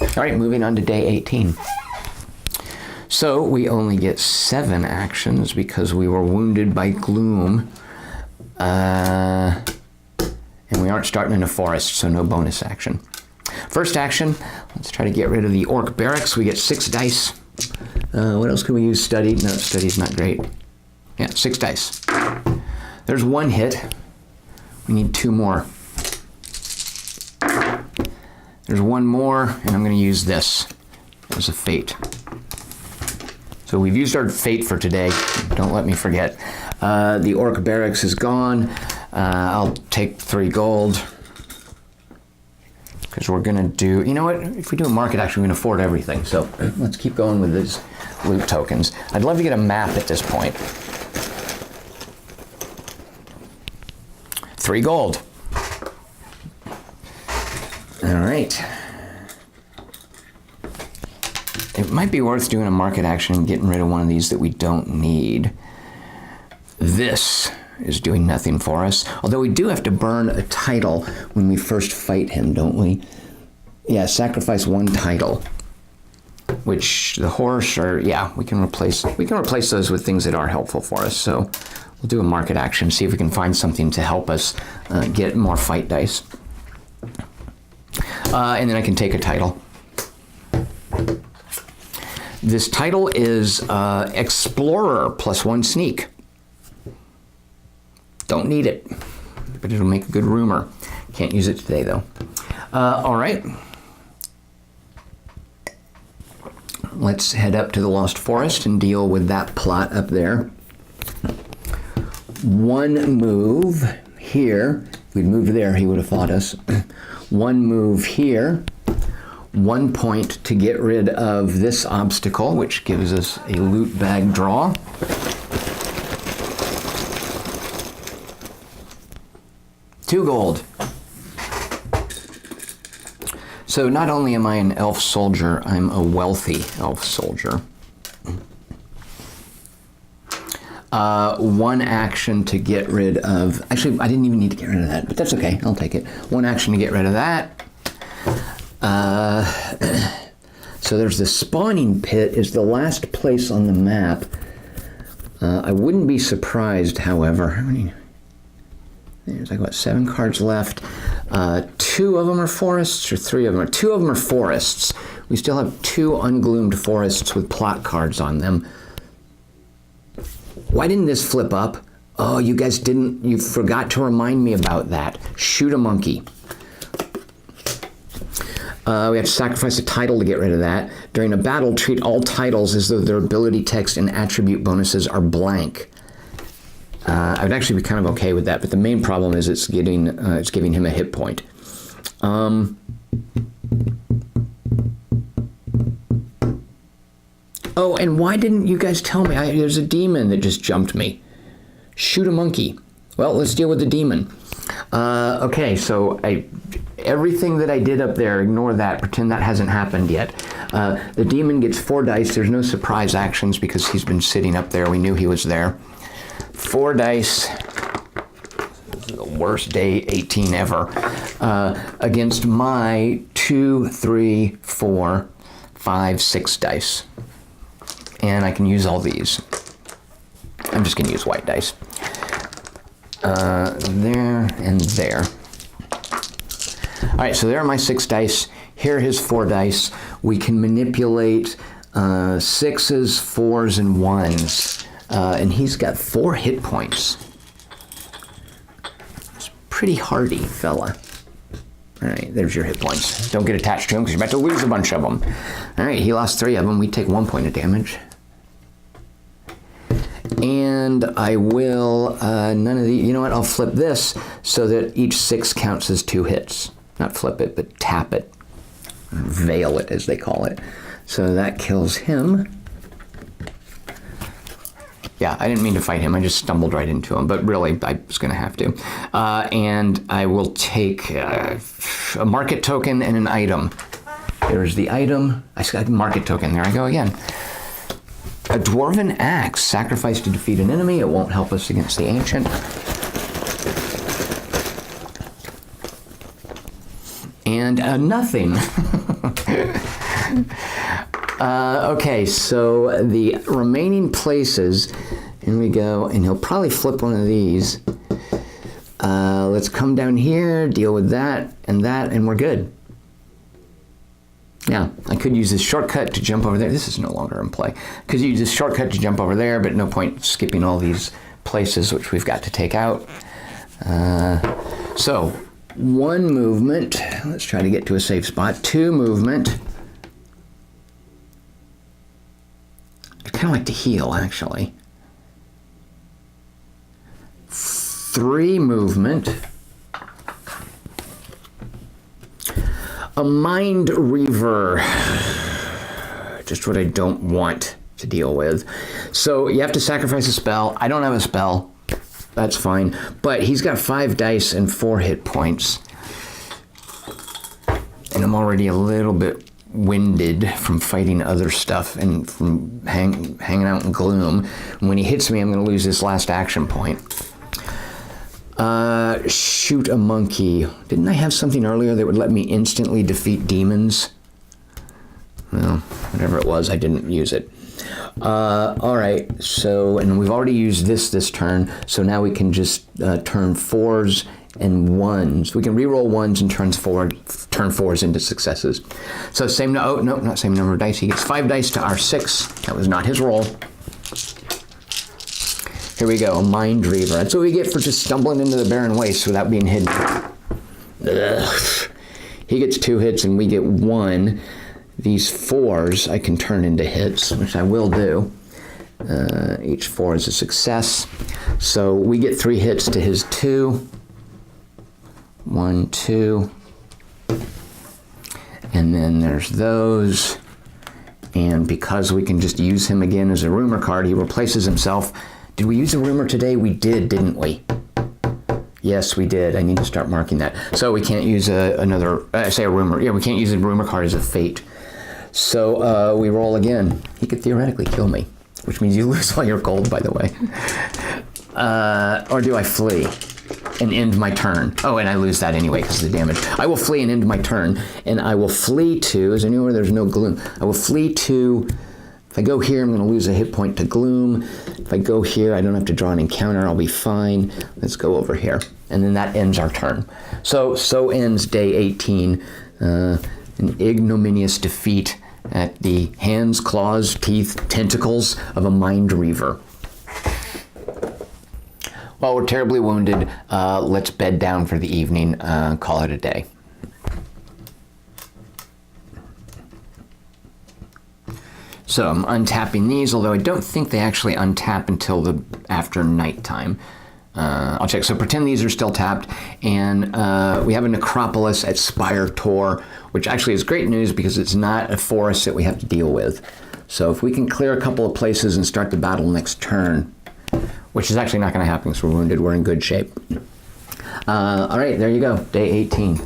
All right, moving on to day 18. So we only get 7 actions because we were wounded by Gloom. And we aren't starting in a forest, so no bonus action. First action, let's try to get rid of the orc barracks. We get 6 dice. What else can we use? Study? No, study's not great. Yeah, 6 dice. There's 1 hit. We need 2 more. There's 1 more, and I'm going to use this as a fate. So we've used our fate for today. Don't let me forget. The orc barracks is gone. I'll take 3 gold. Because we're going to do... You know what? If we do a market action, we can afford everything. So let's keep going with these loot tokens. I'd love to get a map at this point. 3 gold. All right. It might be worth doing a market action and getting rid of one of these that we don't need. This is doing nothing for us. Although we do have to burn a title when we first fight him, don't we? Yeah, sacrifice 1 title. Which the horse or yeah, we can replace those with things that are helpful for us. So we'll do a market action, see if we can find something to help us get more fight dice. And then I can take a title. This title is Explorer plus 1 sneak. Don't need it, but it'll make a good rumor. Can't use it today, though. All right. Let's head up to the Lost Forest and deal with that plot up there. 1 move here. If we'd moved there, he would have fought us. 1 move here. 1 point to get rid of this obstacle, which gives us a loot bag draw. $2 gold. So not only am I an elf soldier, I'm a wealthy elf soldier. 1 action to get rid of... Actually, I didn't even need to get rid of that, but that's okay. I'll take it. 1 action to get rid of that. So there's the spawning pit is the last place on the map. I wouldn't be surprised, however. How many? There's like, what, 7 cards left. 2 of them are forests, or 3 of them are... 2 of them are forests. We still have 2 ungloomed forests with plot cards on them. Why didn't this flip up? Oh, you guys didn't... You forgot to remind me about that. Shoot a monkey. We have to sacrifice a title to get rid of that. During a battle, treat all titles as though their ability text and attribute bonuses are blank. I would actually be kind of okay with that, but the main problem is it's giving him a hit point. Oh, and why didn't you guys tell me? There's a demon that just jumped me. Shoot a monkey. Well, let's deal with the demon. Okay, so everything that I did up there, ignore that. Pretend that hasn't happened yet. The demon gets 4 dice. There's no surprise actions because he's been sitting up there. We knew he was there. 4 dice. This is the worst day 18 ever. Against my 2, 3, 4, 5, 6 dice. And I can use all these. I'm just going to use white dice. There and there. All right, so there are my 6 dice. Here are his 4 dice. We can manipulate 6s, 4s, and 1s. And he's got 4 hit points. It's a pretty hardy fella. All right, there's your hit points. Don't get attached to him because you're about to lose a bunch of them. All right, he lost 3 of them. We take 1 point of damage. And I will, none of the, you know what, I'll flip this so that each 6 counts as 2 hits. Not flip it, but tap it. Veil it, as they call it. So that kills him. Yeah, I didn't mean to fight him. I just stumbled right into him, but really, I was going to have to. And I will take a market token and an item. There's the item. I got a market token. There I go again. A dwarven axe, sacrificed to defeat an enemy. It won't help us against the ancient. And nothing. Okay, so the remaining places, here we go, and he'll probably flip one of these. Let's come down here, deal with that, and we're good. Now, I could use this shortcut to jump over there. This is no longer in play. Could use this shortcut to jump over there, but no point skipping all these places, which we've got to take out. So, 1 movement. Let's try to get to a safe spot. 2 movement. I kind of like to heal, actually. 3 movement. A Mind Reaver. Just what I don't want to deal with. So you have to sacrifice a spell. I don't have a spell. That's fine. But he's got 5 dice and 4 hit points. And I'm already a little bit winded from fighting other stuff and from hanging out in Gloom. And when he hits me, I'm going to lose this last action point. Shoot a monkey. Didn't I have something earlier that would let me instantly defeat demons? Well, whatever it was, I didn't use it. All right, so, and we've already used this turn, so now we can just turn 4s and 1s. We can reroll 1s and turn 4s into successes. So same, not same number of dice. He gets 5 dice to our 6. That was not his roll. Here we go, a Mind Reaver. That's what we get for just stumbling into the barren waste without being hidden. Ugh. He gets 2 hits and we get 1. These 4s I can turn into hits, which I will do. Each 4 is a success. So we get 3 hits to his 2. 1, 2. And then there's those. And because we can just use him again as a rumor card, he replaces himself. Did we use a rumor today? We did, didn't we? Yes, we did. I need to start marking that. So we can't use a rumor. Yeah, we can't use a rumor card as a fate. So we roll again. He could theoretically kill me, which means you lose all your gold, by the way. Or do I flee and end my turn? Oh, and I lose that anyway because of the damage. I will flee and end my turn, and I will flee to, is there anywhere there's no Gloom? I will flee to, if I go here, I'm going to lose a hit point to Gloom. If I go here, I don't have to draw an encounter. I'll be fine. Let's go over here. And then that ends our turn. So ends day 18. An ignominious defeat at the hands, claws, teeth, tentacles of a Mind Reaver. Well, we're terribly wounded. Let's bed down for the evening. Call it a day. So I'm untapping these, although I don't think they actually untap until after nighttime. I'll check. So pretend these are still tapped, and we have a necropolis at Spire Tor, which actually is great news because it's not a forest that we have to deal with. So if we can clear a couple of places and start the battle next turn, which is actually not going to happen because we're wounded, we're in good shape. All right, there you go, day 18.